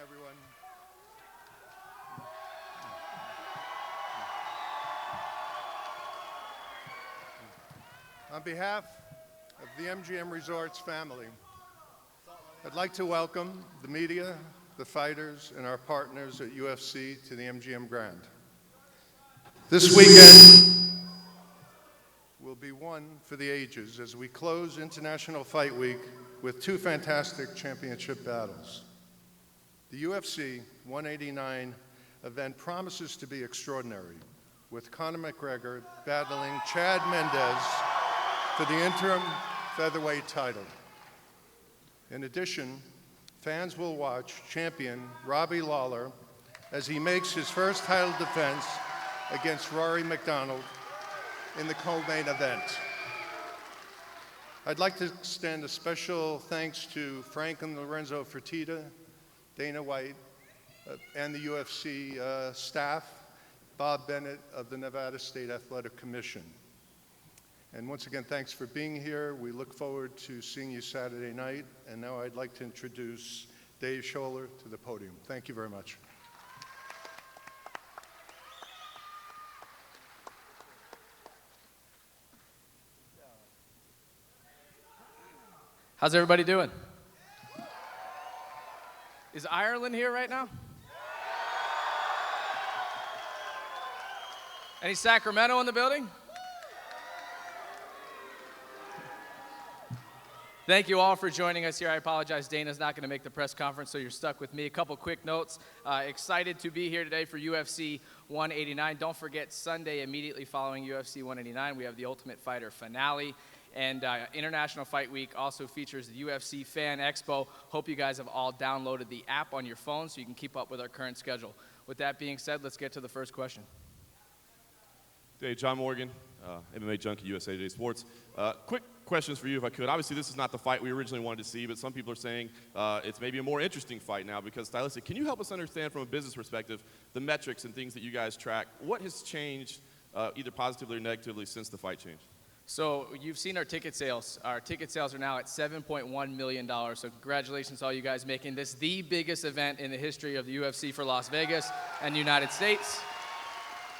everyone. On behalf of the MGM Resorts family, I'd like to welcome the media, the fighters, and our partners at UFC to the MGM Grand. This weekend will be one for the ages as we close International Fight Week with two fantastic championship battles. The UFC 189 event promises to be extraordinary, with Conor McGregor battling Chad Mendes for the interim featherweight title. In addition, fans will watch champion Robbie Lawler as he makes his first title defense against Rory McDonald in the co-main event. I'd like to extend a special thanks to Frank and Lorenzo Fertitta, Dana White, and the UFC staff, Bob Bennett of the Nevada State Athletic Commission. And once again, thanks for being here. We look forward to seeing you Saturday night. And now I'd like to introduce Dave Scholler to the podium. Thank you very much. How's everybody doing? Is Ireland here right now? Any Sacramento in the building? Thank you all for joining us here. I apologize, Dana's not going to make the press conference, so you're stuck with me. A couple quick notes. Excited to be here today for UFC 189. Don't forget, Sunday, immediately following UFC 189, we have the Ultimate Fighter finale. And International Fight Week also features the UFC Fan Expo. Hope you guys have all downloaded the app on your phone so you can keep up with our current schedule. With that being said, let's get to the first question. Hey, John Morgan, MMA Junkie, USA Today Sports. Quick questions for you, if I could. Obviously, this is not the fight we originally wanted to see, but some people are saying it's maybe a more interesting fight now because stylistic. Can you help us understand from a business perspective the metrics and things that you guys track? What has changed, either positively or negatively, since the fight changed? So you've seen our ticket sales. Our ticket sales are now at $7.1 million. So congratulations to all you guys making this the biggest event in the history of the UFC for Las Vegas and the United States.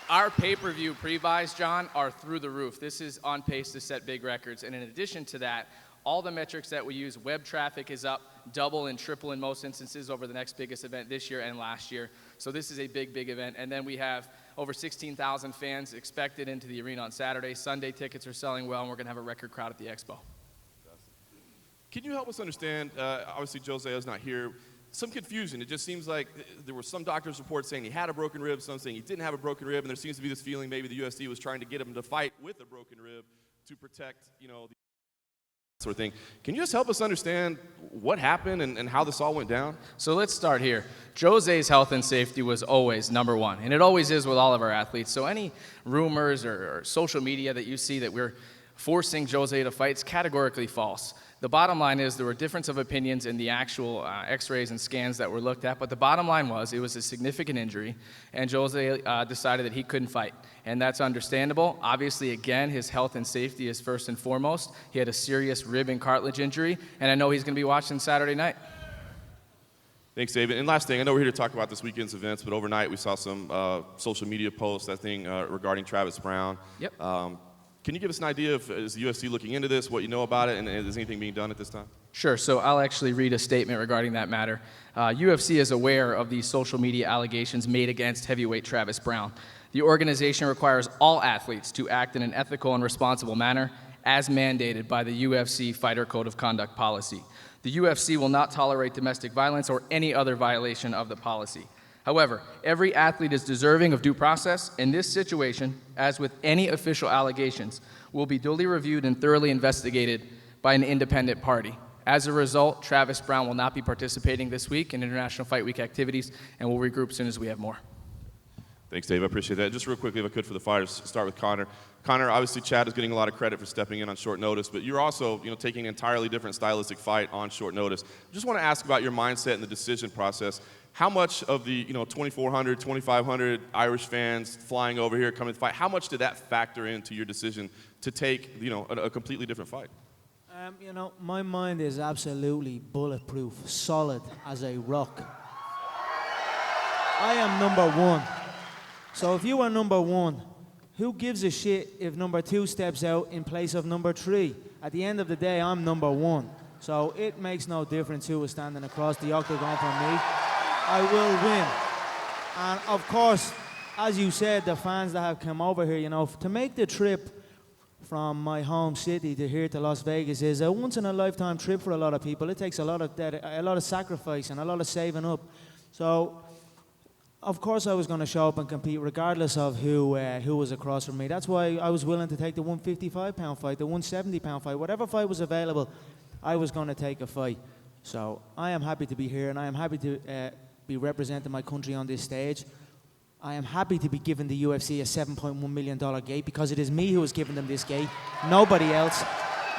Our pay-per-view pre-buys, John, are through the roof. This is on pace to set big records. And in addition to that, all the metrics that we use, web traffic is up double and triple in most instances over the next biggest event this year and last year. So this is a big, big event. And then we have over 16,000 fans expected into the arena on Saturday. Sunday tickets are selling well, and we're going to have a record crowd at the Expo. Can you help us understand, obviously Jose is not here, some confusion. It just seems like there were some doctors' reports saying he had a broken rib, some saying he didn't have a broken rib, and there seems to be this feeling maybe the UFC was trying to get him to fight with a broken rib to protect, the sort of thing. Can you just help us understand what happened and how this all went down? So let's start here. Jose's health and safety was always number one, and it always is with all of our athletes. So any rumors or social media that you see that we're forcing Jose to fight is categorically false. The bottom line is there were difference of opinions in the actual x-rays and scans that were looked at, but the bottom line was it was a significant injury, and Jose decided that he couldn't fight, and that's understandable. Obviously, again, his health and safety is first and foremost. He had a serious rib and cartilage injury, and I know he's going to be watching Saturday night. Thanks, David. And last thing, I know we're here to talk about this weekend's events, but overnight we saw some social media posts, I think, regarding Travis Brown. Yep. Can you give us an idea of, is the UFC looking into this, what you know about it, and is anything being done at this time? Sure. So I'll actually read a statement regarding that matter. UFC is aware of these social media allegations made against heavyweight Travis Brown. The organization requires all athletes to act in an ethical and responsible manner as mandated by the UFC Fighter Code of Conduct policy. The UFC will not tolerate domestic violence or any other violation of the policy. However, every athlete is deserving of due process. In this situation, as with any official allegations, will be duly reviewed and thoroughly investigated by an independent party. As a result, Travis Brown will not be participating this week in International Fight Week activities, and we'll regroup as soon as we have more. Thanks, Dave. I appreciate that. Just real quickly, if I could, for the fighters, start with Conor. Conor, obviously, Chad is getting a lot of credit for stepping in on short notice, but you're also, taking an entirely different stylistic fight on short notice. Just want to ask about your mindset and the decision process. How much of the 2,400, 2,500 Irish fans flying over here coming to fight, how much did that factor into your decision to take a completely different fight? My mind is absolutely bulletproof, solid as a rock. I am number one. So if you are number one, who gives a shit if number two steps out in place of number three? At the end of the day, I'm number one. So it makes no difference who is standing across the octagon from me. I will win. And of course, as you said, the fans that have come over here, you know, to make the trip from my home city to here to Las Vegas is a once-in-a-lifetime trip for a lot of people. It takes a lot of sacrifice and a lot of saving up. So, of course, I was going to show up and compete regardless of who was across from me. That's why I was willing to take the 155-pound fight, the 170-pound fight, whatever fight was available, I was going to take a fight. So I am happy to be here, and I am happy to be representing my country on this stage. I am happy to be giving the UFC a $7.1 million gate because it is me who has given them this gate, nobody else.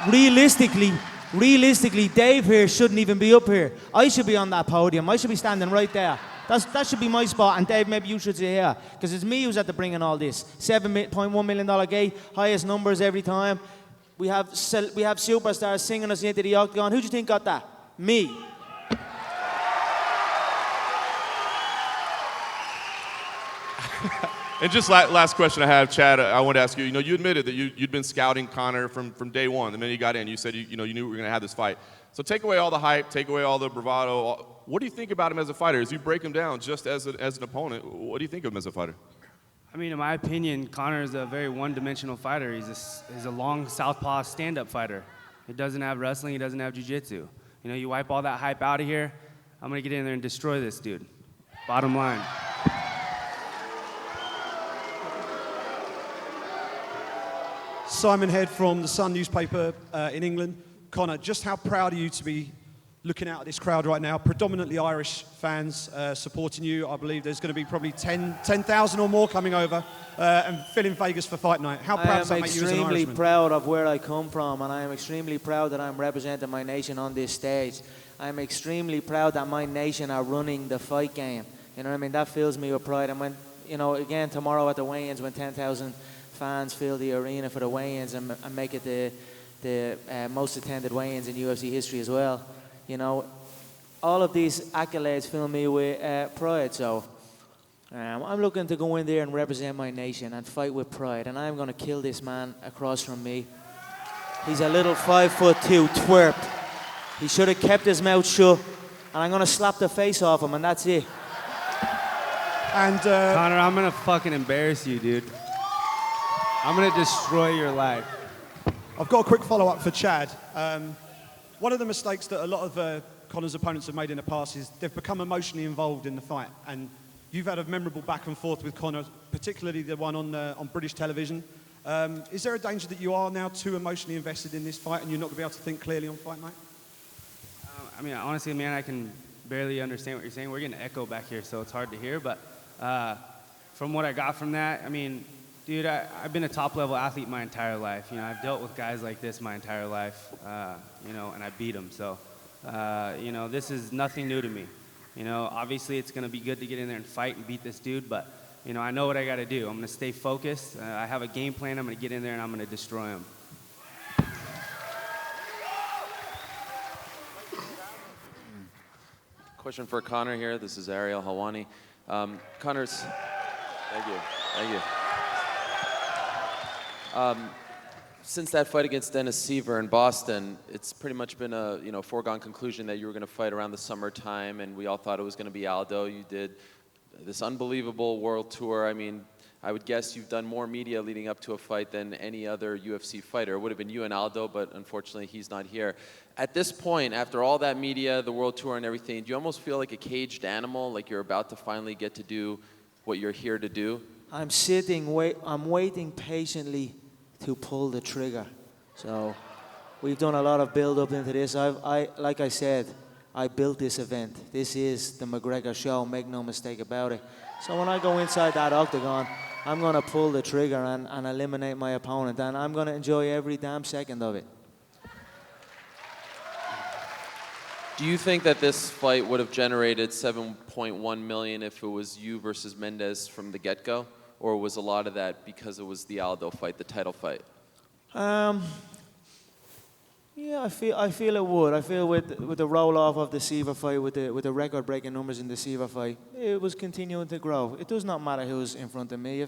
Realistically, Dave here shouldn't even be up here. I should be on that podium. I should be standing right there. That should be my spot, and Dave, maybe you should say here, because it's me who's at the bringing all this. $7.1 million gate, highest numbers every time. We have superstars singing us into the octagon. Who do you think got that? Me. And just last question I have, Chad, I want to ask you, you admitted that you'd been scouting Conor from day one. The minute you got in, you said you knew we were going to have this fight. So take away all the hype, take away all the bravado. What do you think about him as a fighter? As you break him down just as an opponent, what do you think of him as a fighter? I mean, in my opinion, Conor is a very one-dimensional fighter. He's a long southpaw stand-up fighter. He doesn't have wrestling. He doesn't have jiu-jitsu. You wipe all that hype out of here, I'm going to get in there and destroy this dude. Bottom line. Simon Head from the Sun newspaper in England. Conor, just how proud are you to be looking out at this crowd right now? Predominantly Irish fans supporting you. I believe there's going to be probably 10,000 or more coming over and filling Vegas for fight night. How proud does that make you as an Irishman? I am extremely proud of where I come from, and I am extremely proud that I'm representing my nation on this stage. I am extremely proud that my nation are running the fight game. You know what I mean? That fills me with pride. And when, again, tomorrow at the weigh-ins, when 10,000 fans fill the arena for the weigh-ins and make it the most attended weigh-ins in UFC history as well. All of these accolades fill me with pride. So I'm looking to go in there and represent my nation and fight with pride. And I'm going to kill this man across from me. He's a little 5'2" twerp. He should have kept his mouth shut. And I'm going to slap the face off him, and that's it. And Conor, I'm going to fucking embarrass you, dude. I'm going to destroy your life. I've got a quick follow-up for Chad. One of the mistakes that a lot of Conor's opponents have made in the past is they've become emotionally involved in the fight. And you've had a memorable back and forth with Conor, particularly the one on British television. Is there a danger that you are now too emotionally invested in this fight and you're not going to be able to think clearly on fight night? I mean, honestly, man, I can barely understand what you're saying. We're getting an echo back here, so it's hard to hear. But from what I got from that, I mean, dude, I've been a top-level athlete my entire life. I've dealt with guys like this my entire life, and I beat them. So, this is nothing new to me. Obviously it's going to be good to get in there and fight and beat this dude, but, I know what I got to do. I'm going to stay focused. I have a game plan. I'm going to get in there, and I'm going to destroy him. Question for Conor here. This is Ariel Helwani. Conor's... Thank you. Since that fight against Dennis Seaver in Boston, it's pretty much been a foregone conclusion that you were going to fight around the summertime, and we all thought it was going to be Aldo. You did this unbelievable world tour. I mean, I would guess you've done more media leading up to a fight than any other UFC fighter. It would have been you and Aldo, but unfortunately he's not here. At this point, after all that media, the world tour and everything, do you almost feel like a caged animal, like you're about to finally get to do what you're here to do? I'm waiting patiently to pull the trigger. So we've done a lot of build-up into this. Like I said, I built this event. This is the McGregor show, make no mistake about it. So when I go inside that octagon, I'm going to pull the trigger and eliminate my opponent, and I'm going to enjoy every damn second of it. Do you think that this fight would have generated $7.1 million if it was you versus Mendes from the get-go? Or was a lot of that because it was the Aldo fight, the title fight? Yeah, I feel it would. I feel with the roll off of the Seaver fight, with the record breaking numbers in the Seaver fight, it was continuing to grow. It does not matter who's in front of me.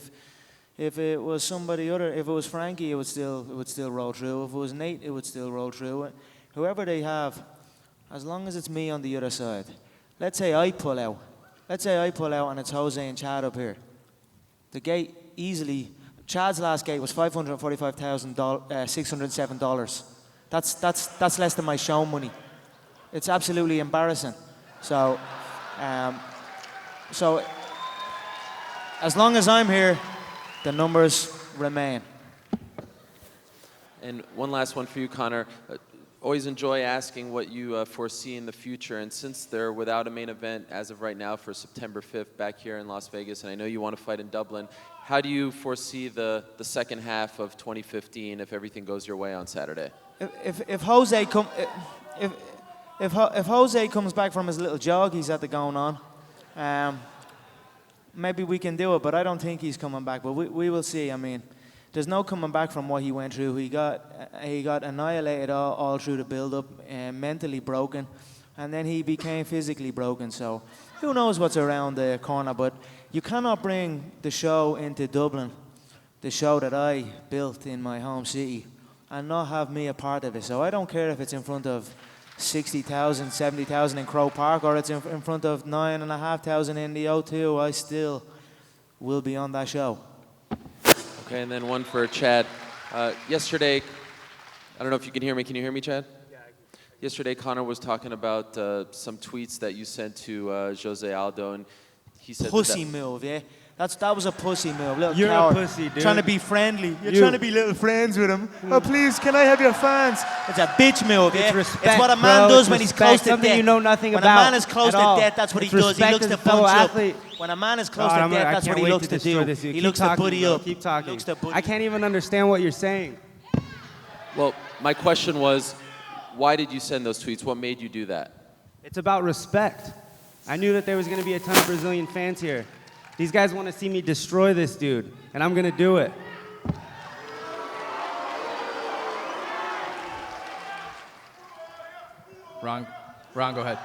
If it was somebody other, if it was Frankie, it would still roll through. If it was Nate, it would still roll through. Whoever they have, as long as it's me on the other side. Let's say I pull out. And it's Jose and Chad up here. The gate easily. Chad's last gate was $545,607. That's less than my show money. It's absolutely embarrassing. So as long as I'm here, the numbers remain. And one last one for you, Conor. Always enjoy asking what you foresee in the future. And since they're without a main event as of right now for September 5th back here in Las Vegas, and I know you want to fight in Dublin, how do you foresee the second half of 2015 if everything goes your way on Saturday? If Jose comes back from his little jog he's had going on, maybe we can do it. But I don't think he's coming back. But we will see. I mean, there's no coming back from what he went through. He got annihilated all through the build-up, mentally broken, and then he became physically broken. So who knows what's around the corner? But you cannot bring the show into Dublin, the show that I built in my home city, and not have me a part of it. So I don't care if it's in front of 60,000, 70,000 in Croke Park, or it's in front of 9,500 in the O2. I still will be on that show. Okay, and then one for Chad. Yesterday, I don't know if you can hear me. Can you hear me, Chad? Yeah, I can. Yesterday, Conor was talking about some tweets that you sent to Jose Aldo, and he said pussy move, yeah? That was a pussy move. Little You're coward. a pussy, dude. Trying to be friendly. You're trying to be little friends with him. Oh, please, can I have your fans? It's a bitch move, yeah? It's respect, it's what a man bro. does when he's close to Something death. you know nothing when about a man is close to all. death, that's what It's he does. He respect looks as to a fellow punch athlete. up. When a man is close God, to death, that's what he looks to do. He looks to buddy up. Keep talking. He looks to buddy I can't even understand what you're saying. Well, my question was, why did you send those tweets? What made you do that? It's about respect. I knew that there was going to be a ton of Brazilian fans here. These guys want to see me destroy this dude, and I'm going to do it. Ron, go ahead.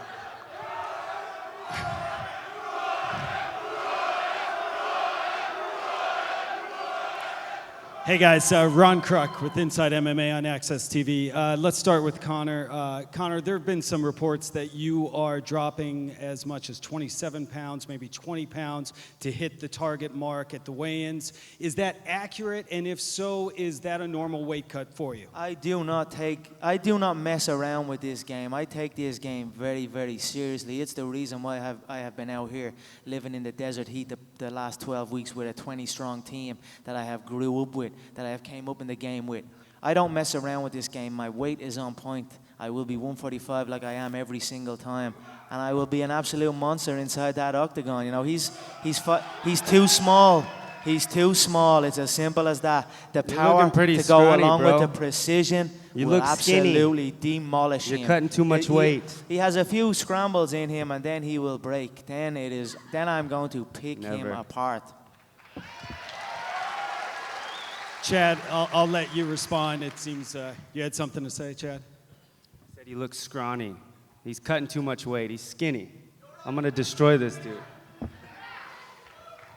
Hey guys, Ron Kruk with Inside MMA on Access TV. Let's start with Conor. Conor, there have been some reports that you are dropping as much as 27 pounds, maybe 20 pounds to hit the target mark at the weigh-ins. Is that accurate? And if so, is that a normal weight cut for you? I do not mess around with this game. I take this game very, very seriously. It's the reason why I have been out here living in the desert heat the last 12 weeks with a 20-strong team that I have grew up with, that I have came up in the game with. I don't mess around with this game. My weight is on point. I will be 145 like I am every single time, and I will be an absolute monster inside that octagon. You know, he's too small. He's too small. It's as simple as that. The power to go along with the precision will absolutely demolish him. You're cutting too much weight. He has a few scrambles in him, and then he will break. Then I'm going to pick him apart. Chad, I'll let you respond. It seems you had something to say, Chad. I said he looks scrawny. He's cutting too much weight. He's skinny. I'm going to destroy this dude.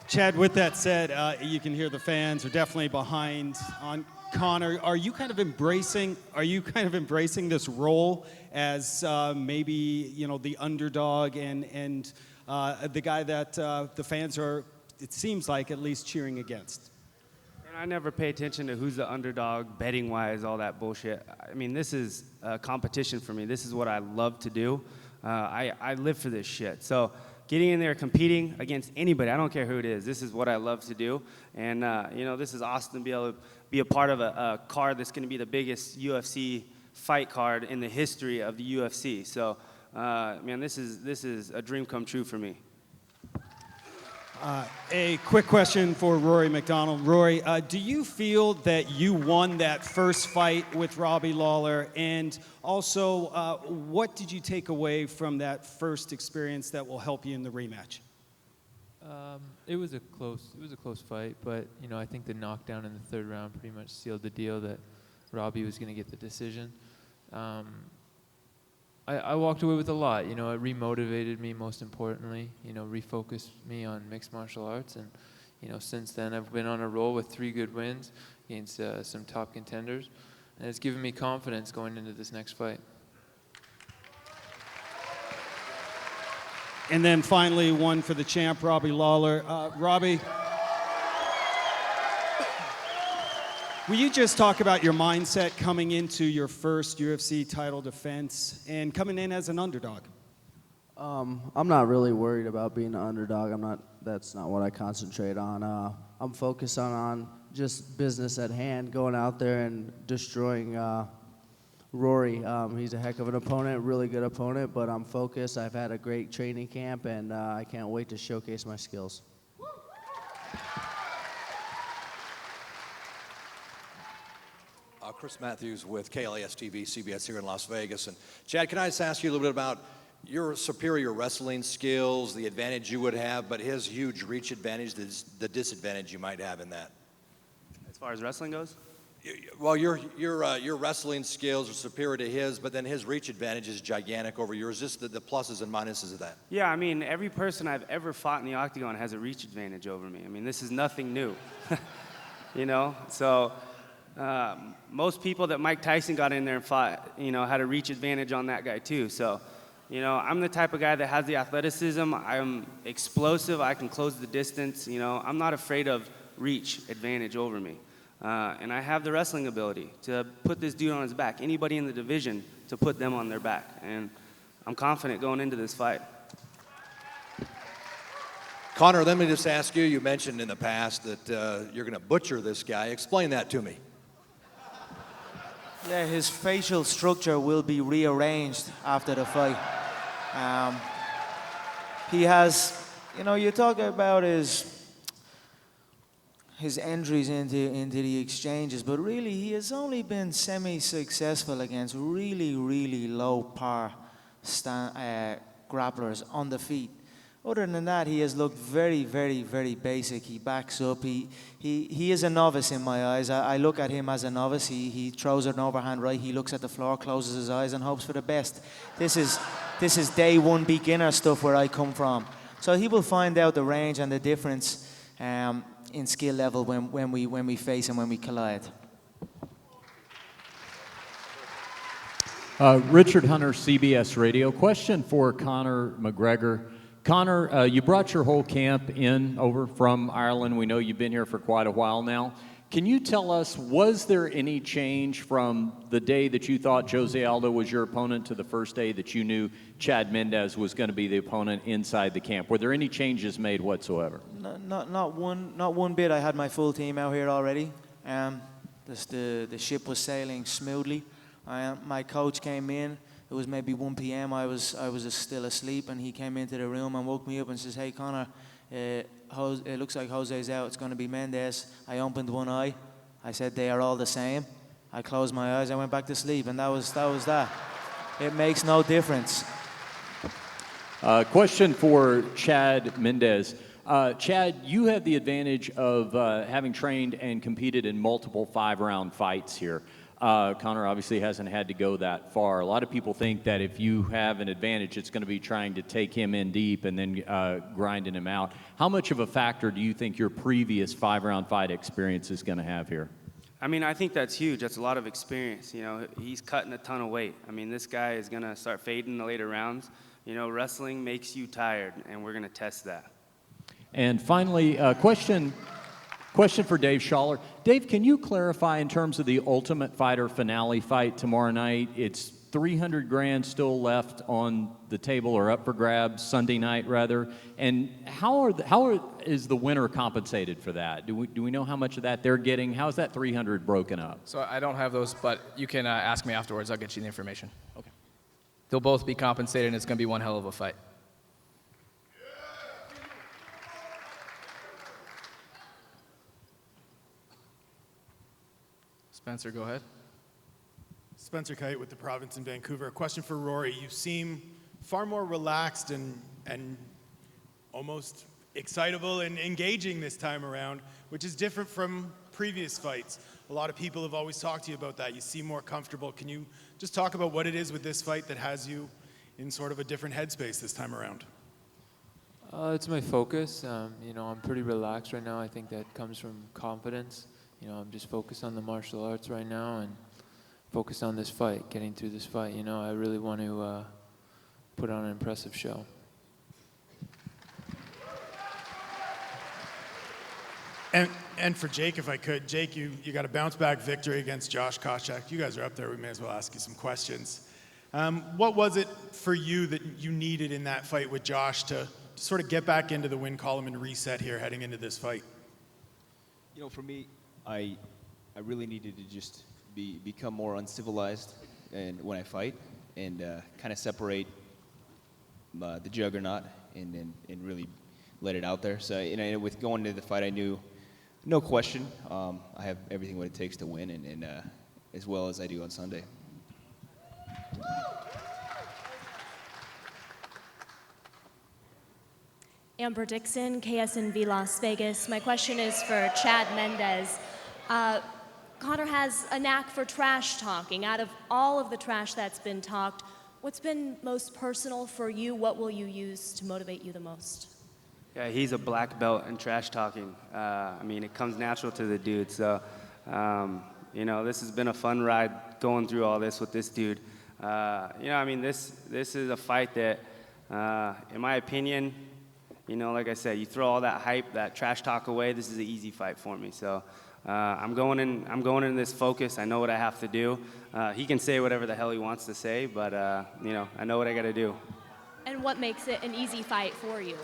Chad, with that said, you can hear the fans are definitely behind on Conor. Are you kind of embracing this role as maybe the underdog and the guy that the fans are, it seems like, at least cheering against? And I never pay attention to who's the underdog, betting wise, all that bullshit. I mean, this is a competition for me. This is what I love to do. I live for this shit. So getting in there, competing against anybody, I don't care who it is, this is what I love to do. And, this is awesome to be able to be a part of a card that's going to be the biggest UFC fight card in the history of the UFC. So, man, this is a dream come true for me. A quick question for Rory McDonald. Rory, do you feel that you won that first fight with Robbie Lawler? And also, what did you take away from that first experience that will help you in the rematch? It was a close fight, but I think the knockdown in the third round pretty much sealed the deal that Robbie was going to get the decision. I walked away with a lot. You know, it remotivated me, most importantly. You know, refocused me on mixed martial arts, and you know, since then I've been on a roll with 3 good wins against some top contenders, and it's given me confidence going into this next fight. And then finally, one for the champ, Robbie Lawler. Robbie, will you just talk about your mindset coming into your first UFC title defense and coming in as an underdog? I'm not really worried about being an underdog. That's not what I concentrate on. I'm focused on just business at hand, going out there and destroying Rory. He's a heck of an opponent, really good opponent, but I'm focused. I've had a great training camp, and I can't wait to showcase my skills. Chris Matthews with KLAS TV, CBS here in Las Vegas. And Chad, can I just ask you a little bit about your superior wrestling skills, the advantage you would have, but his huge reach advantage, the disadvantage you might have in that? As far as wrestling goes? Well, your wrestling skills are superior to his, but then his reach advantage is gigantic over yours. Just the pluses and minuses of that. Yeah, I mean, every person I've ever fought in the octagon has a reach advantage over me. I mean, this is nothing new, you know? So most people that Mike Tyson got in there and fought, you know, had a reach advantage on that guy too. So, you know, I'm the type of guy that has the athleticism. I'm explosive. I can close the distance. You know, I'm not afraid of reach advantage over me. And I have the wrestling ability to put this dude on his back, anybody in the division, to put them on their back. And I'm confident going into this fight. Conor, let me just ask you, you mentioned in the past that you're going to butcher this guy. Explain that to me. Yeah, his facial structure will be rearranged after the fight. He has, you know, you talk about his entries into the exchanges, but really he has only been semi-successful against really, really low par grapplers on the feet. Other than that, he has looked very, very, very basic. He backs up. He is a novice in my eyes. I look at him as a novice. He throws an overhand right. He looks at the floor, closes his eyes, and hopes for the best. This is day one beginner stuff where I come from. So he will find out the range and the difference in skill level when we face and when we collide. Richard Hunter, CBS Radio. Question for Conor McGregor. Conor, you brought your whole camp over from Ireland. We know you've been here for quite a while now. Can you tell us, was there any change from the day that you thought Jose Aldo was your opponent to the first day that you knew Chad Mendes was going to be the opponent inside the camp? Were there any changes made whatsoever? Not one bit. I had my full team out here already. The ship was sailing smoothly. My coach came in. It was maybe 1 p.m. I was still asleep, and he came into the room and woke me up and says, "Hey, Conor, it looks like Jose's out. It's going to be Mendes." I opened one eye. I said, "They are all the same." I closed my eyes. I went back to sleep, and that was that. It makes no difference. Question for Chad Mendes. Chad, you have the advantage of having trained and competed in multiple 5-round fights here. Conor obviously hasn't had to go that far. A lot of people think that if you have an advantage, it's going to be trying to take him in deep and then grinding him out. How much of a factor do you think your previous 5-round fight experience is going to have here? I mean, I think that's huge. That's a lot of experience. You know, he's cutting a ton of weight. I mean, this guy is going to start fading in the later rounds. You know, wrestling makes you tired, and we're going to test that. And finally, question for Dave Schaller. Dave, can you clarify in terms of the Ultimate Fighter finale fight tomorrow night? It's $300,000 still left on the table, or up for grabs Sunday night rather. And how is the winner compensated for that? Do we know how much of that they're getting? How is that $300,000 broken up? So I don't have those, but you can ask me afterwards. I'll get you the information. Okay. They'll both be compensated, and it's going to be one hell of a fight. Spencer, go ahead. Spencer Kite with the Province in Vancouver. A question for Rory. You seem far more relaxed and almost excitable and engaging this time around, which is different from previous fights. A lot of people have always talked to you about that. You seem more comfortable. Can you just talk about what it is with this fight that has you in sort of a different headspace this time around? It's my focus. You know, I'm pretty relaxed right now. I think that comes from confidence. You know, I'm just focused on the martial arts right now and focused on this fight, getting through this fight. You know, I really want to put on an impressive show. And for Jake, if I could, Jake, you got a bounce-back victory against Josh Koscheck. You guys are up there. We may as well ask you some questions. What was it for you that you needed in that fight with Josh to sort of get back into the win column and reset here heading into this fight? You know, for me, I really needed to just become more uncivilized and when I fight and kind of separate the juggernaut and really let it out there. So, you know, with going into the fight, I knew, no question, I have everything what it takes to win, and as well as I do on Sunday. Amber Dixon, KSNV Las Vegas. My question is for Chad Mendes. Conor has a knack for trash talking. Out of all of the trash that's been talked, what's been most personal for you? What will you use to motivate you the most? Yeah, he's a black belt in trash talking. I mean, it comes natural to the dude. So, you know, this has been a fun ride going through all this with this dude. You know, I mean, this is a fight that, in my opinion, you know, like I said, you throw all that hype, that trash talk away. This is an easy fight for me. So, I'm going in this focus. I know what I have to do. He can say whatever the hell he wants to say, but you know, I know what I got to do. And what makes it an easy fight for you?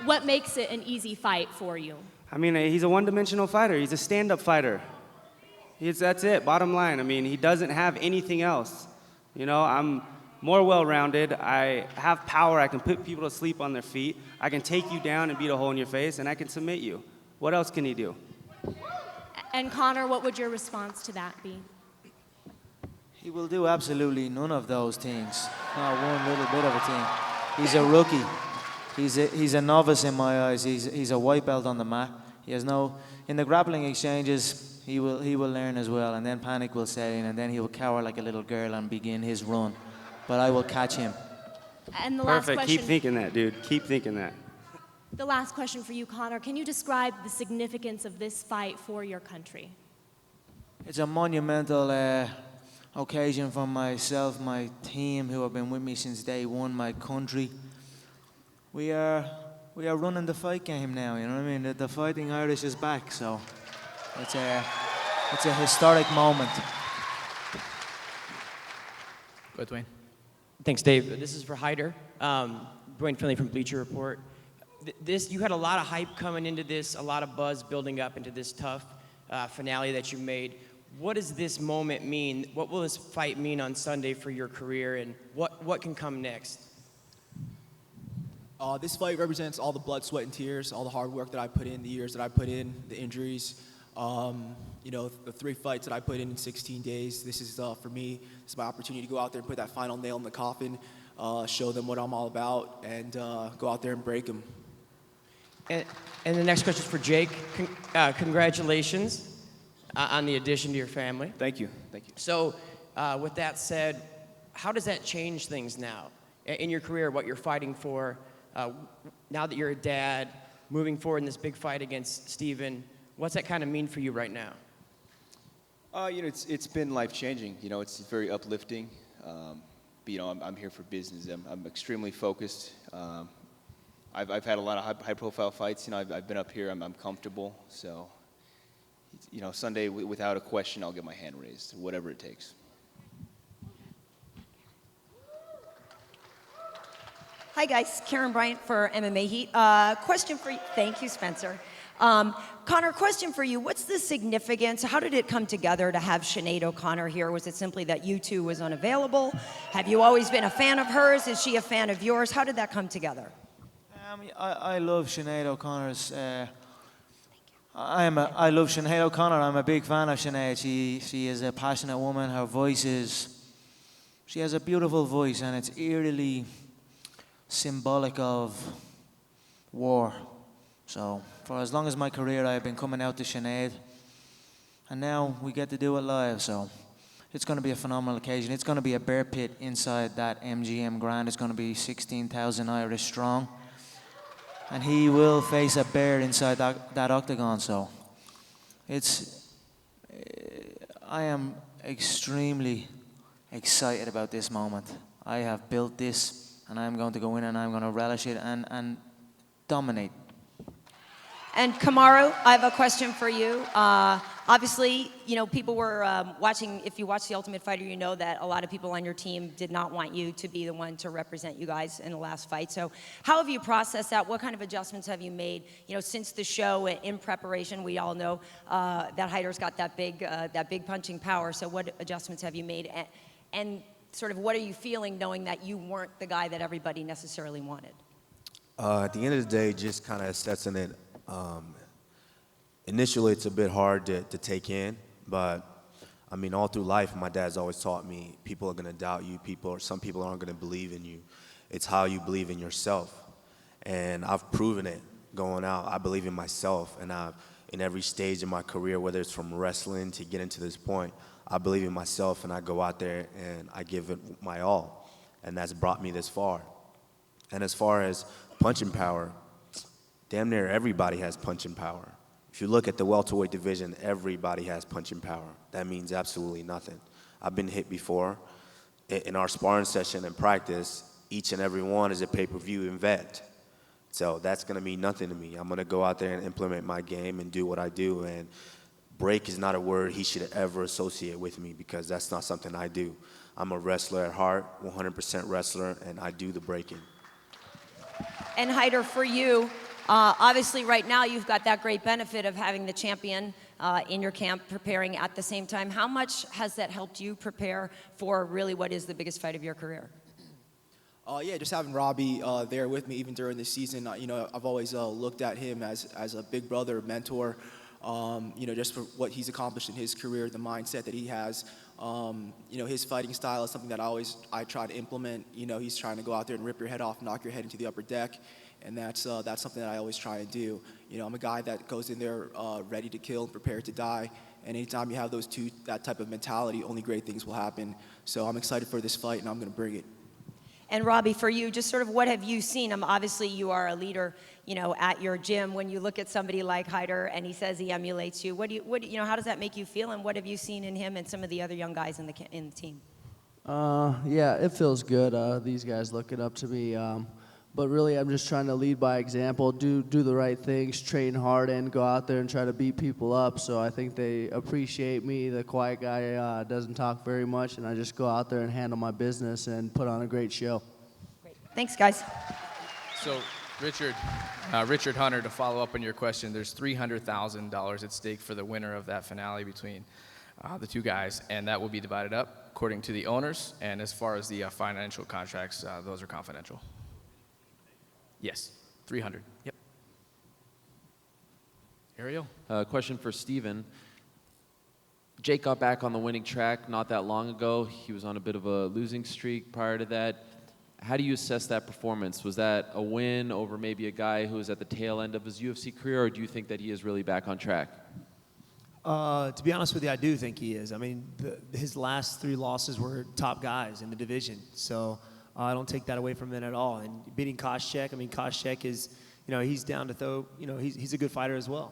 What makes it an easy fight for you? I mean, he's a one-dimensional fighter. He's a stand-up fighter. That's it, bottom line. I mean, he doesn't have anything else. You know, I'm more well-rounded. I have power. I can put people to sleep on their feet. I can take you down and beat a hole in your face, and I can submit you. What else can he do? And Conor, what would your response to that be? He will do absolutely none of those things. Not one little bit of a thing. He's a rookie. He's a novice in my eyes. He's a white belt on the mat. He has no, in the grappling exchanges, he will learn as well, and then panic will set in, and then he will cower like a little girl and begin his run. But I will catch him. And the last Perfect. question. Keep thinking that, dude. Keep thinking that. The last question for you, Conor. Can you describe the significance of this fight for your country? It's a monumental occasion for myself, my team, who have been with me since day one, my country. We are running the fight game now, you know what I mean? The Fighting Irish is back, so it's a historic moment. Go ahead, Dwayne. Thanks, Dave. This is for Hyder. Dwayne Finley from Bleacher Report. You had a lot of hype coming into this, a lot of buzz building up into this tough finale that you made. What does this moment mean? What will this fight mean on Sunday for your career, and what can come next? This fight represents all the blood, sweat, and tears, all the hard work that I put in, the years that I put in, the injuries. You know, the 3 fights that I put in 16 days. This is, for me, this is my opportunity to go out there and put that final nail in the coffin, show them what I'm all about, and go out there and break them. And the next question is for Jake. Congratulations on the addition to your family. Thank you. Thank you. So, with that said, how does that change things now in your career, what you're fighting for? Now that you're a dad, moving forward in this big fight against Steven, what's that kind of mean for you right now? You know, it's been life-changing. You know, it's very uplifting. But, you know, I'm here for business. I'm extremely focused. I've had a lot of high-profile fights. You know, I've been up here. I'm comfortable. So, you know, Sunday, without a question, I'll get my hand raised, whatever it takes. Hi guys, Karen Bryant for MMA Heat. Question for you. Thank you, Spencer. Conor, question for you. What's the significance? How did it come together to have Sinead O'Connor here? Was it simply that you two was unavailable? Have you always been a fan of hers? Is she a fan of yours? How did that come together? I love Sinead O'Connor's. I love Sinead O'Connor. I'm a big fan of Sinead. She is a passionate woman. Her voice is. She has a beautiful voice, and it's eerily symbolic of war. So for as long as my career, I have been coming out to Sinead, and now we get to do it live. So it's going to be a phenomenal occasion. It's going to be a bear pit inside that MGM Grand. It's going to be 16,000 Irish strong, and he will face a bear inside that octagon. So I am extremely excited about this moment. I have built this, and I'm going to go in and I'm going to relish it and dominate. And Kamaru, I have a question for you. Obviously, you know, people were watching, if you watch The Ultimate Fighter, you know that a lot of people on your team did not want you to be the one to represent you guys in the last fight. So how have you processed that? What kind of adjustments have you made, you know, since the show in preparation? We all know that Hyder's got that big punching power. So what adjustments have you made? And sort of what are you feeling knowing that you weren't the guy that everybody necessarily wanted? At the end of the day, just kind of assessing it. Initially, it's a bit hard to take in, but I mean, all through life, my dad's always taught me people are going to doubt you, some people aren't going to believe in you. It's how you believe in yourself. And I've proven it going out. I believe in myself, and in every stage of my career, whether it's from wrestling to getting to this point, I believe in myself, and I go out there and I give it my all, and that's brought me this far. And as far as punching power, damn near everybody has punching power. If you look at the welterweight division, everybody has punching power. That means absolutely nothing. I've been hit before. In our sparring session and practice, each and every one is a pay-per-view event. So that's going to mean nothing to me. I'm going to go out there and implement my game and do what I do. And break is not a word he should ever associate with me, because that's not something I do. I'm a wrestler at heart, 100% wrestler, and I do the breaking. And Hyder, for you, obviously right now you've got that great benefit of having the champion in your camp preparing at the same time. How much has that helped you prepare for really what is the biggest fight of your career? Yeah, just having Robbie there with me even during the season. You know, I've always looked at him as a big brother, mentor, you know, just for what he's accomplished in his career, the mindset that he has. You know, his fighting style is something that I try to implement. You know, he's trying to go out there and rip your head off, knock your head into the upper deck. And that's something that I always try and do. You know, I'm a guy that goes in there ready to kill and prepared to die. And anytime you have that type of mentality, only great things will happen. So I'm excited for this fight, and I'm going to bring it. And Robbie, for you, just sort of what have you seen? Obviously, you are a leader, you know, at your gym. When you look at somebody like Hyder and he says he emulates you, you know, how does that make you feel? And what have you seen in him and some of the other young guys in the team? Yeah, it feels good. These guys looking up to me. But really, I'm just trying to lead by example, do the right things, train hard, and go out there and try to beat people up. So I think they appreciate me. The quiet guy doesn't talk very much, and I just go out there and handle my business and put on a great show. Great. Thanks, guys. So, Richard Hunter, to follow up on your question, there's $300,000 at stake for the winner of that finale between the two guys, and that will be divided up according to the owners. And as far as the financial contracts, those are confidential. Yes, 300. Yep. Ariel? Question for Steven. Jake got back on the winning track not that long ago. He was on a bit of a losing streak prior to that. How do you assess that performance? Was that a win over maybe a guy who was at the tail end of his UFC career, or do you think that he is really back on track? To be honest with you, I do think he is. I mean, his last 3 losses were top guys in the division, so I don't take that away from him at all. And beating Koscheck, I mean, Koscheck is, you know, he's down to throw, you know, he's a good fighter as well.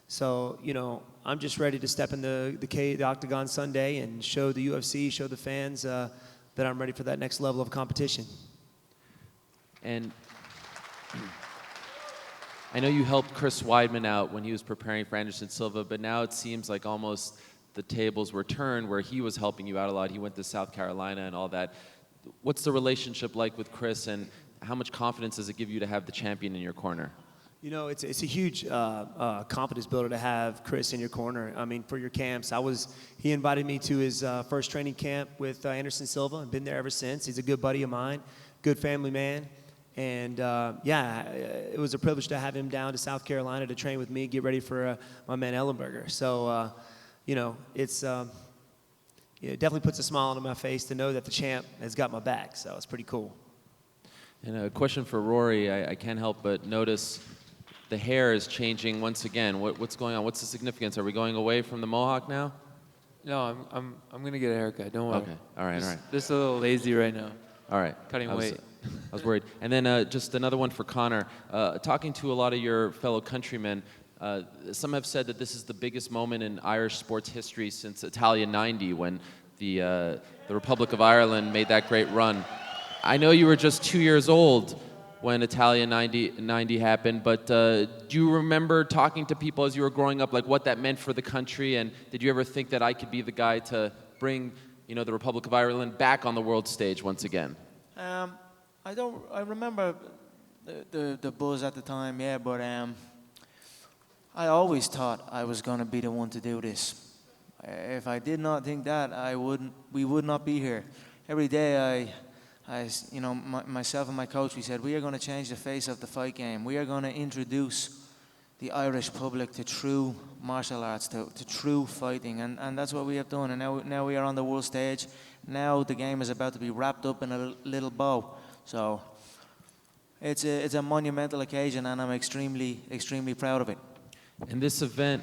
So, you know, I'm just ready to step in the octagon Sunday and show the UFC, show the fans that I'm ready for that next level of competition. And I know you helped Chris Weidman out when he was preparing for Anderson Silva, but now it seems like almost the tables were turned where he was helping you out a lot. He went to South Carolina and all that. What's the relationship like with Chris, and how much confidence does it give you to have the champion in your corner? You know, it's a huge confidence builder to have Chris in your corner. I mean, for your camps, he invited me to his first training camp with Anderson Silva, and been there ever since. He's a good buddy of mine, good family man. And yeah, it was a privilege to have him down to South Carolina to train with me, get ready for my man Ellenberger. So, you know, it definitely puts a smile on my face to know that the champ has got my back. So it's pretty cool. And a question for Rory. I can't help but notice the hair is changing once again. What's going on? What's the significance? Are we going away from the mohawk now? No, I'm gonna get a haircut. Don't worry. Okay. All right. Just a little lazy right now. All right. Cutting weight. I was worried. And then just another one for Conor. Talking to a lot of your fellow countrymen, some have said that this is the biggest moment in Irish sports history since Italia '90, when the Republic of Ireland made that great run. I know you were just 2 years old when Italia '90 happened, but do you remember talking to people as you were growing up, like what that meant for the country? And did you ever think that I could be the guy to bring, the Republic of Ireland back on the world stage once again? I remember the buzz at the time, yeah, but I always thought I was going to be the one to do this. If I did not think that, we would not be here. Every day myself and my coach, we said, we are going to change the face of the fight game. We are going to introduce the Irish public to true martial arts, to true fighting, and that's what we have done. And now we are on the world stage. Now the game is about to be wrapped up in a little bow. So it's a monumental occasion, and I'm extremely, extremely proud of it. And this event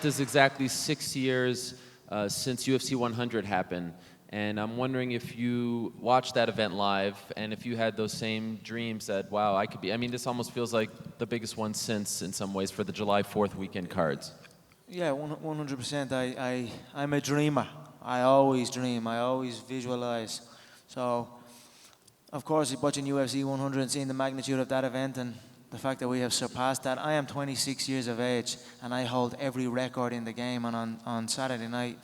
is exactly 6 years since UFC 100 happened. And I'm wondering if you watched that event live and if you had those same dreams that, wow, I could be. I mean, this almost feels like the biggest one since, in some ways, for the July 4th weekend cards. Yeah, 100%. I'm a dreamer. I always dream. I always visualize. So, of course, watching UFC 100 and seeing the magnitude of that event and the fact that we have surpassed that. I am 26 years of age, and I hold every record in the game. And on Saturday night,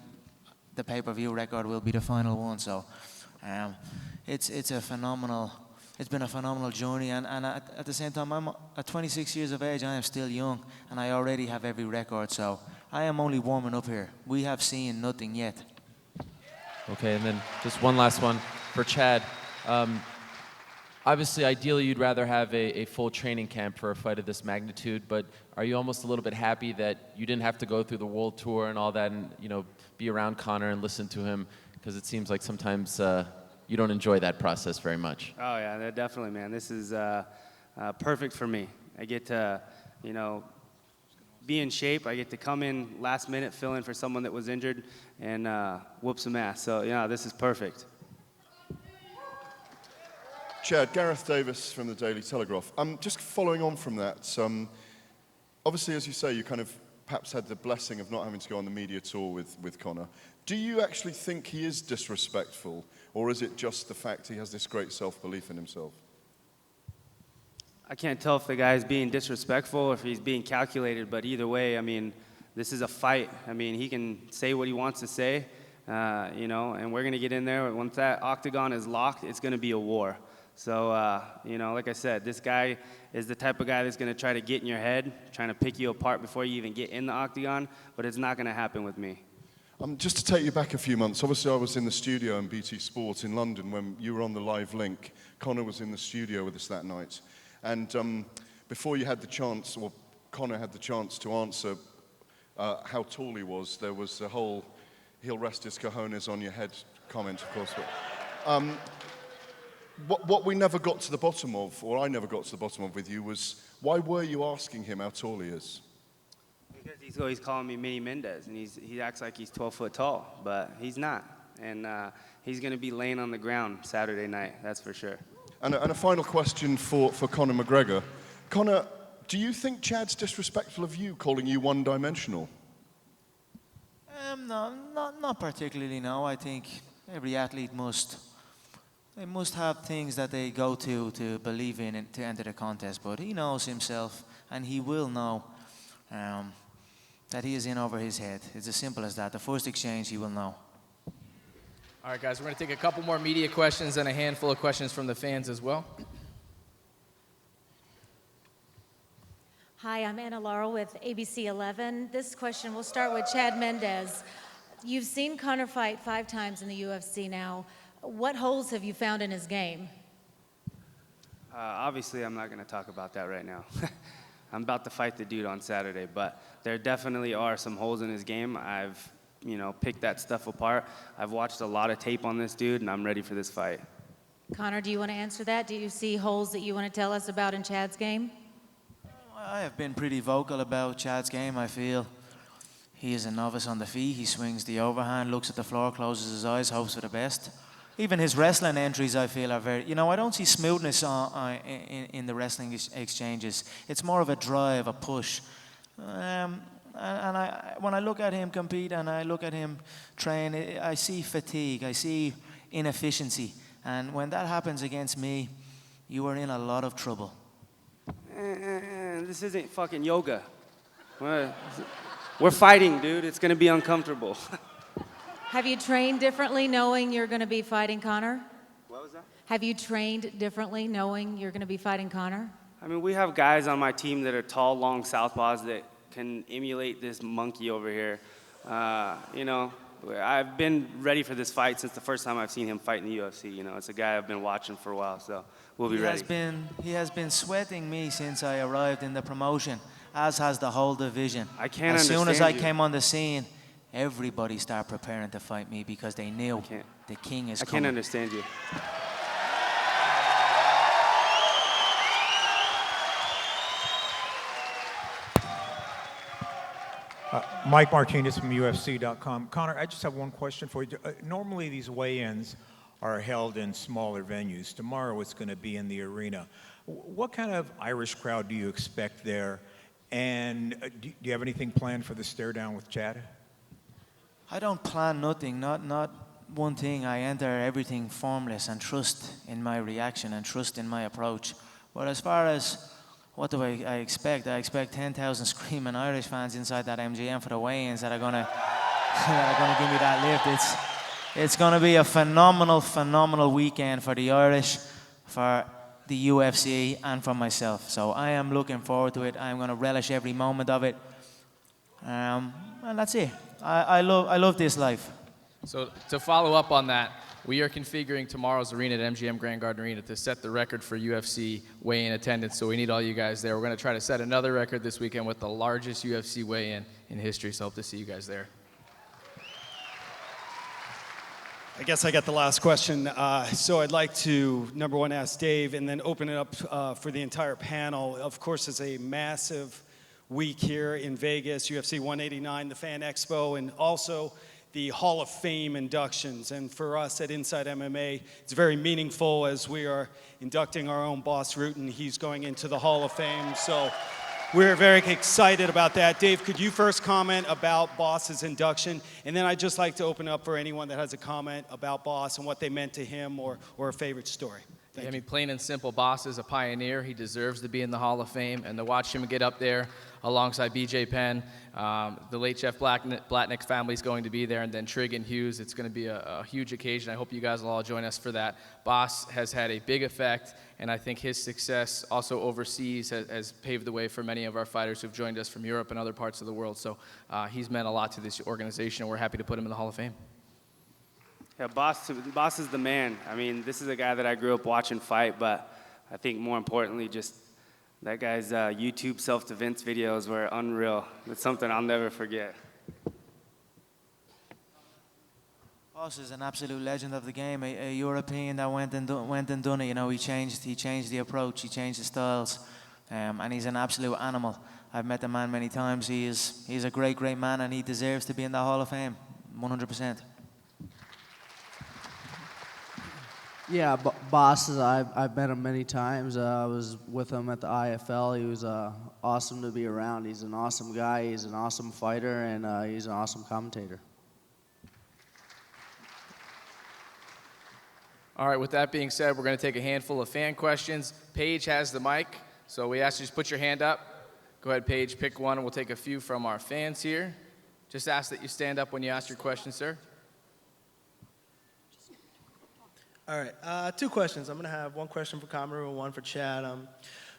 the pay-per-view record will be the final one. So, it's been a phenomenal journey. And at the same time, I'm at 26 years of age. I am still young, and I already have every record. So, I am only warming up here. We have seen nothing yet. Okay, and then just one last one for Chad. Obviously, ideally, you'd rather have a full training camp for a fight of this magnitude, but are you almost a little bit happy that you didn't have to go through the world tour and all that and, be around Conor and listen to him? Because it seems like sometimes you don't enjoy that process very much. Oh, yeah, definitely, man. This is perfect for me. I get to, be in shape. I get to come in last minute, fill in for someone that was injured, and whoop some ass. So, yeah, this is perfect. Chad, Gareth Davis from the Daily Telegraph. Just following on from that, obviously, as you say, you kind of perhaps had the blessing of not having to go on the media tour with Conor. Do you actually think he is disrespectful, or is it just the fact he has this great self-belief in himself? I can't tell if the guy's being disrespectful or if he's being calculated, but either way, I mean, this is a fight. I mean, he can say what he wants to say, and we're going to get in there. Once that octagon is locked, it's going to be a war. So, like I said, this guy is the type of guy that's going to try to get in your head, trying to pick you apart before you even get in the octagon, but it's not going to happen with me. Just to take you back a few months, obviously I was in the studio in BT Sport in London when you were on the live link. Conor was in the studio with us that night. And before you had the chance, or Conor had the chance to answer how tall he was, there was the whole he'll rest his cojones on your head comment, of course. But, what we never got to the bottom of, or I never got to the bottom of with you, was why were you asking him how tall he is? Because he's always calling me Mini Mendes, and he acts like he's 12 foot tall, but he's not. And he's going to be laying on the ground Saturday night, that's for sure. And a final question for Conor McGregor. Conor, do you think Chad's disrespectful of you, calling you one-dimensional? No, not particularly, no. I think every athlete must have things that they go to believe in and to enter the contest, but he knows himself, and he will know that he is in over his head. It's as simple as that. The first exchange, he will know. All right, guys, we're going to take a couple more media questions and a handful of questions from the fans as well. Hi, I'm Anna Laurel with ABC 11. This question will start with Chad Mendes. You've seen Conor fight 5 times in the UFC now. What holes have you found in his game? Obviously, I'm not going to talk about that right now. I'm about to fight the dude on Saturday, but there definitely are some holes in his game. I've picked that stuff apart. I've watched a lot of tape on this dude, and I'm ready for this fight. Conor, do you want to answer that? Do you see holes that you want to tell us about in Chad's game? I have been pretty vocal about Chad's game. I feel he is a novice on the feet. He swings the overhand, looks at the floor, closes his eyes, hopes for the best. Even his wrestling entries, I feel, are very... I don't see smoothness in the wrestling exchanges. It's more of a drive, a push. When I look at him compete and I look at him train, I see fatigue, I see inefficiency. And when that happens against me, you are in a lot of trouble. This isn't fucking yoga. We're fighting, dude. It's going to be uncomfortable. Have you trained differently knowing you're going to be fighting Conor? What was that? Have you trained differently knowing you're going to be fighting Conor? I mean, we have guys on my team that are tall, long southpaws that can emulate this monkey over here. I've been ready for this fight since the first time I've seen him fight in the UFC. It's a guy I've been watching for a while, so we'll be ready. He has been sweating me since I arrived in the promotion, as has the whole division. I can't As soon understand as I you. came on the scene, everybody started preparing to fight me because they knew the king is coming. I can't understand you. Mike Martinez from UFC.com. Conor, I just have one question for you. Normally these weigh-ins are held in smaller venues. Tomorrow it's going to be in the arena. What kind of Irish crowd do you expect there? And do you have anything planned for the stare down with Chad? I don't plan nothing, not one thing. I enter everything formless and trust in my reaction and trust in my approach. But as far as what do I expect? I expect 10,000 screaming Irish fans inside that MGM for the weigh-ins that are gonna give me that lift. It's gonna be a phenomenal weekend for the Irish, for the UFC, and for myself. So I am looking forward to it. I'm gonna relish every moment of it. And that's it. I love this life. So to follow up on that, we are configuring tomorrow's arena at MGM Grand Garden Arena to set the record for UFC weigh-in attendance, so we need all you guys there. We're going to try to set another record this weekend with the largest UFC weigh-in in history, so hope to see you guys there. I guess I got the last question. So I'd like to, number one, ask Dave, and then open it up for the entire panel. Of course, it's a massive week here in Vegas, UFC 189, the Fan Expo, and also the Hall of Fame inductions. And for us at Inside MMA, it's very meaningful as we are inducting our own Boss Rutan. He's going into the Hall of Fame. So we're very excited about that. Dave, could you first comment about Boss's induction? And then I'd just like to open up for anyone that has a comment about Boss and what they meant to him or a favorite story. I mean, plain and simple, Boss is a pioneer. He deserves to be in the Hall of Fame, and to watch him get up there alongside BJ Penn, the late Chef Blatnick's family is going to be there, and then Trigg and Hughes. It's going to be a huge occasion. I hope you guys will all join us for that. Boss has had a big effect, and I think his success also overseas has paved the way for many of our fighters who've joined us from Europe and other parts of the world. So he's meant a lot to this organization, and we're happy to put him in the Hall of Fame. Yeah, Boss is the man. I mean, this is a guy that I grew up watching fight, but I think more importantly, just that guy's YouTube self-defense videos were unreal. It's something I'll never forget. Boss is an absolute legend of the game, a European that went and done it. You know, he changed the approach, he changed the styles, and he's an absolute animal. I've met the man many times. He's a great man, and he deserves to be in the Hall of Fame, 100%. Yeah, Boss, I've met him many times. I was with him at the IFL. He was awesome to be around. He's an awesome guy. He's an awesome fighter, and he's an awesome commentator. All right, with that being said, we're going to take a handful of fan questions. Paige has the mic, so we ask you to put your hand up. Go ahead, Paige, pick one, and we'll take a few from our fans here. Just ask that you stand up when you ask your question, sir. All right, two questions. I'm going to have one question for Conor and one for Chad.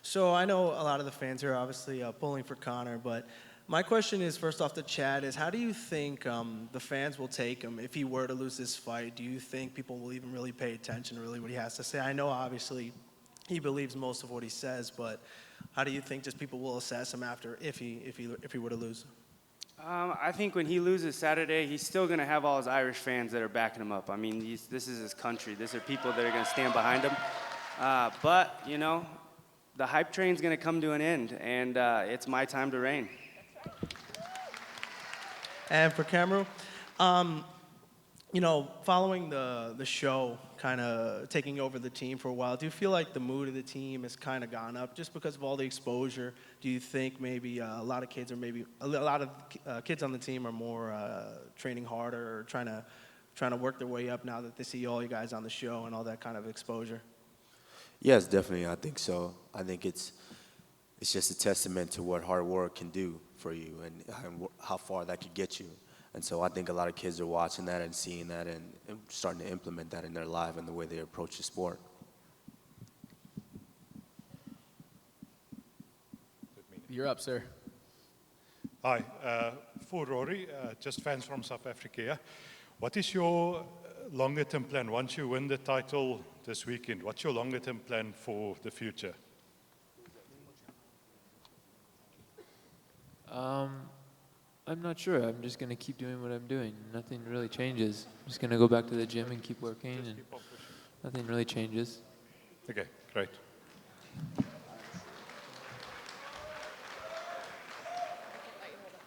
So I know a lot of the fans here are obviously pulling for Conor, but my question is, first off to Chad, is how do you think the fans will take him if he were to lose this fight? Do you think people will even really pay attention to really what he has to say? I know obviously he believes most of what he says, but how do you think just people will assess him after if he were to lose? I think when he loses Saturday, he's still going to have all his Irish fans that are backing him up. I mean, this is his country. These are people that are going to stand behind him. But, you know, the hype train's going to come to an end, and it's my time to reign. And for Cameron, you know, following the show, kind of taking over the team for a while, do you feel like the mood of the team has kind of gone up just because of all the exposure? Do you think maybe a lot of kids kids on the team are more training harder or trying to work their way up now that they see all you guys on the show and all that kind of exposure? Yes, definitely. I think so. I think it's just a testament to what hard work can do for you and how far that could get you. And so I think a lot of kids are watching that and seeing that and starting to implement that in their life and the way they approach the sport. You're up, sir. Hi, for Rory, just fans from South Africa. What is your longer-term plan once you win the title this weekend? What's your longer-term plan for the future? I'm not sure. I'm just going to keep doing what I'm doing. Nothing really changes. I'm just going to go back to the gym and keep working, and nothing really changes. Okay, great.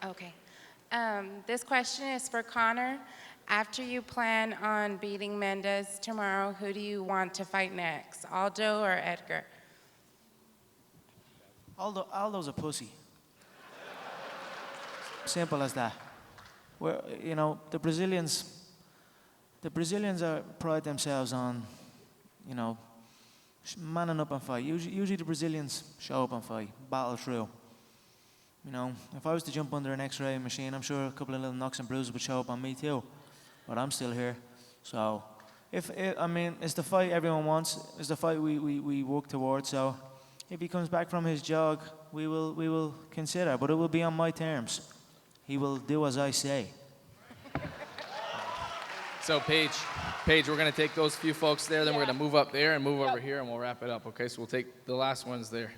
Okay. This question is for Conor. After you plan on beating Mendes tomorrow, who do you want to fight next, Aldo or Edgar? Aldo's a pussy. Simple as that. Where, you know, the Brazilians pride themselves on, you know, manning up and fight. Usually the Brazilians show up and fight, battle through. You know, if I was to jump under an X-ray machine, I'm sure a couple of little knocks and bruises would show up on me too. But I'm still here. So, I mean, it's the fight everyone wants. It's the fight we work towards. So, if he comes back from his jog, we will consider. But it will be on my terms. He will do as I say. So Paige, we're going to take those few folks there, then we're going to move up there and move over here, and we'll wrap it up, okay? So we'll take the last ones there.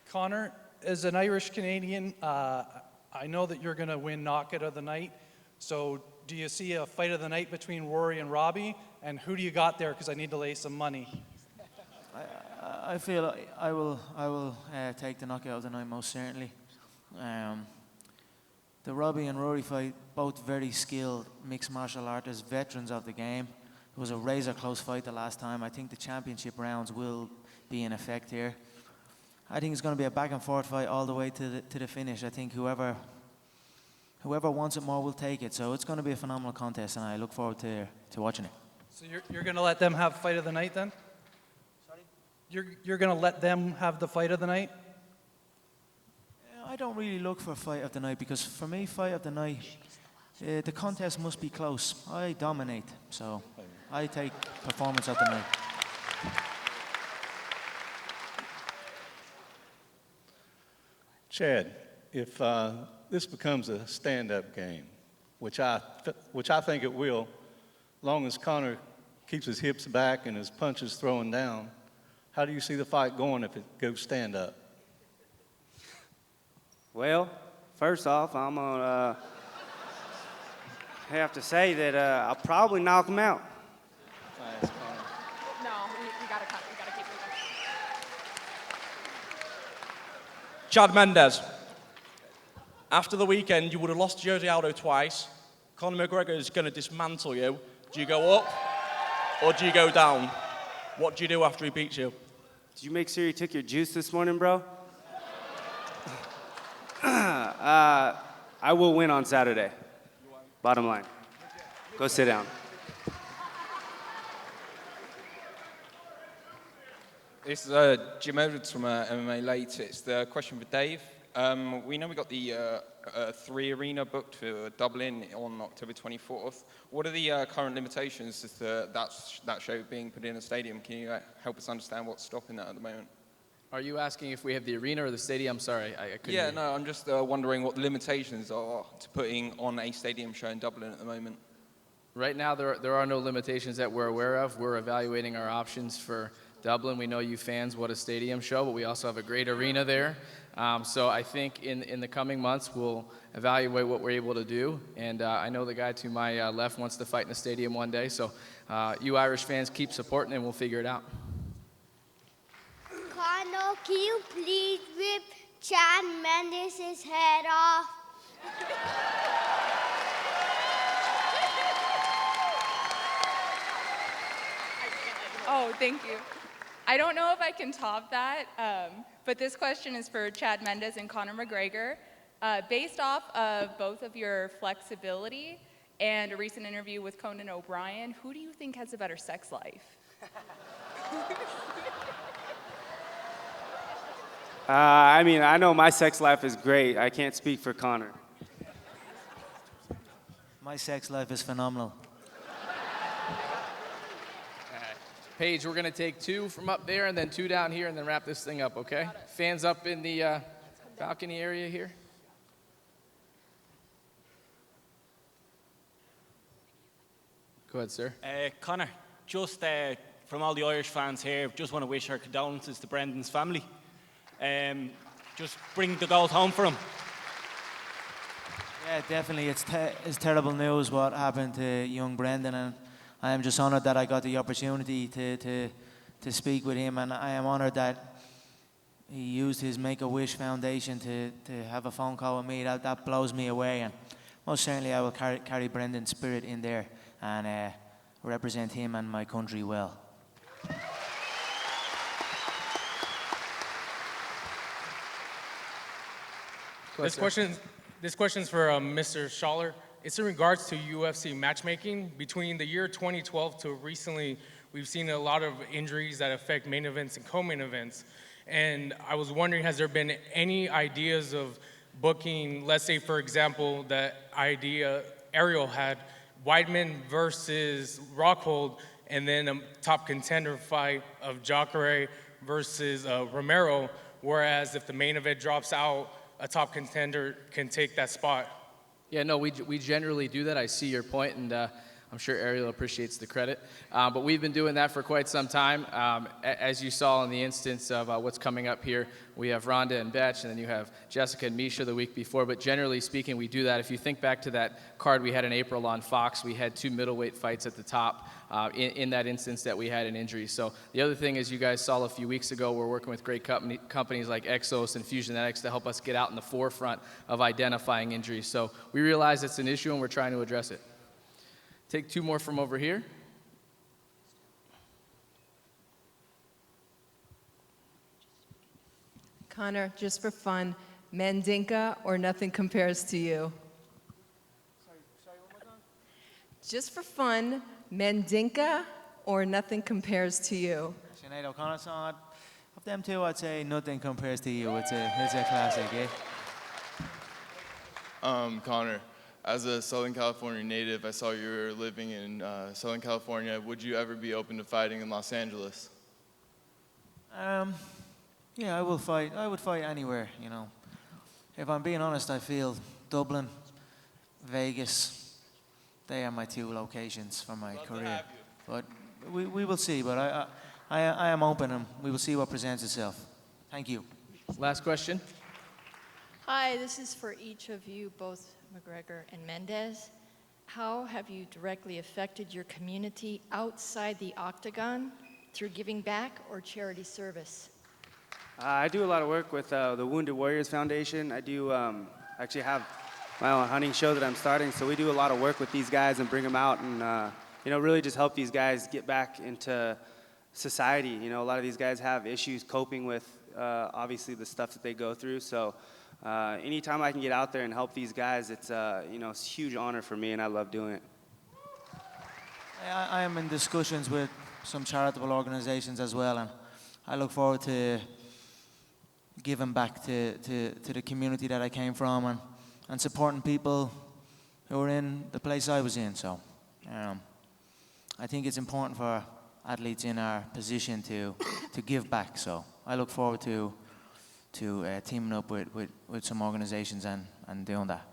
Conor, as an Irish Canadian, I know that you're going to win knockout of the night. So do you see a fight of the night between Rory and Robbie? And who do you got there? Because I need to lay some money. I feel I will take the knockout of the night most certainly. The Robbie and Rory fight, both very skilled mixed martial artists, veterans of the game. It was a razor close fight the last time. I think the championship rounds will be in effect here. I think it's going to be a back and forth fight all the way to the finish. I think whoever wants it more will take it. So it's going to be a phenomenal contest, and I look forward to watching it. So you're going to let them have fight of the night then? Sorry? You're going to let them have the fight of the night? I don't really look for fight of the night because for me, fight of the night, the contest must be close. I dominate, so I take performance of the night. Chad, if this becomes a stand-up game, which I think it will, long as Conor keeps his hips back and his punches throwing down, how do you see the fight going if it goes stand-up? Well, first off, I'm going to have to say that I'll probably knock him out. No, you gotta cut. You gotta keep moving. Chad Mendes. After the weekend, you would have lost Jose Aldo twice. Conor McGregor is going to dismantle you. Do you go up or do you go down? What do you do after he beats you? Did you make sure you took your juice this morning, bro? I will win on Saturday. Bottom line. Go sit down. This is Jim Edwards from MMA Late. It's the question for Dave. We know we got the 3 Arena booked for Dublin on October 24th. What are the current limitations to that show being put in a stadium? Can you help us understand what's stopping that at the moment? Are you asking if we have the arena or the stadium? Sorry, I couldn't Yeah, hear. no, I'm just wondering what the limitations are to putting on a stadium show in Dublin at the moment. Right now, there are no limitations that we're aware of. We're evaluating our options for Dublin, we know you fans, what a stadium show, but we also have a great arena there. So I think in the coming months, we'll evaluate what we're able to do. And I know the guy to my left wants to fight in a stadium one day. So you Irish fans keep supporting and we'll figure it out. Conor, can you please rip Chad Mendes' head off? Oh, thank you. I don't know if I can top that, but this question is for Chad Mendes and Conor McGregor. Based off of both of your flexibility and a recent interview with Conan O'Brien, who do you think has a better sex life? I mean, I know my sex life is great. I can't speak for Conor. My sex life is phenomenal. Paige, we're going to take 2 from up there and then 2 down here and then wrap this thing up, okay? Fans up in the balcony area here. Go ahead, sir. Conor, just from all the Irish fans here, just want to wish our condolences to Brendan's family. Just bring the gold home for him. Yeah, definitely. It's terrible news what happened to young Brendan, and I am just honoured that I got the opportunity to speak with him, and I am honoured that he used his Make-A-Wish Foundation to have a phone call with me. That blows me away, and most certainly I will carry Brendan's spirit in there and represent him and my country well. This question's for Mr. Schaller. It's in regards to UFC matchmaking. Between the year 2012 to recently, we've seen a lot of injuries that affect main events and co-main events. And I was wondering, has there been any ideas of booking, let's say, for example, that idea Ariel had, Weidman versus Rockhold, and then a top contender fight of Jacare versus Romero, whereas if the main event drops out, a top contender can take that spot. Yeah, no, we generally do that. I see your point, and I'm sure Ariel appreciates the credit. But we've been doing that for quite some time. As you saw in the instance of what's coming up here, we have Ronda and Betch, and then you have Jessica and Misha the week before. But generally speaking, we do that. If you think back to that card we had in April on Fox, we had 2 middleweight fights at the top in that instance that we had an injury. So the other thing is, you guys saw a few weeks ago, we're working with great companies like Exos and Fusionetics to help us get out in the forefront of identifying injuries. So we realize it's an issue, and we're trying to address it. Take 2 more from over here. Conor, just for fun, Mandinka or nothing compares to you? Sorry, one more time? Just for fun, Mandinka or nothing compares to you? Sinead O'Connor song, of them two, I'd say nothing compares to you. It's a classic, eh? Conor, as a Southern California native, I saw you were living in Southern California. Would you ever be open to fighting in Los Angeles? Yeah, I would fight anywhere, you know. If I'm being honest, I feel Dublin, Vegas, they are my 2 locations for my career. But we will see, but I am open, and we will see what presents itself. Thank you. Last question. Hi, this is for each of you, both McGregor and Mendes. How have you directly affected your community outside the octagon through giving back or charity service? I do a lot of work with the Wounded Warriors Foundation. I do actually have my own hunting show that I'm starting, so we do a lot of work with these guys and bring them out and really just help these guys get back into society. You know, a lot of these guys have issues coping with obviously the stuff that they go through. So anytime I can get out there and help these guys, it's it's a huge honor for me, and I love doing it. I am in discussions with some charitable organizations as well, and I look forward to giving back to the community that I came from and supporting people who are in the place I was in. So I think it's important for athletes in our position to give back. So I look forward to teaming up with some organizations and doing that.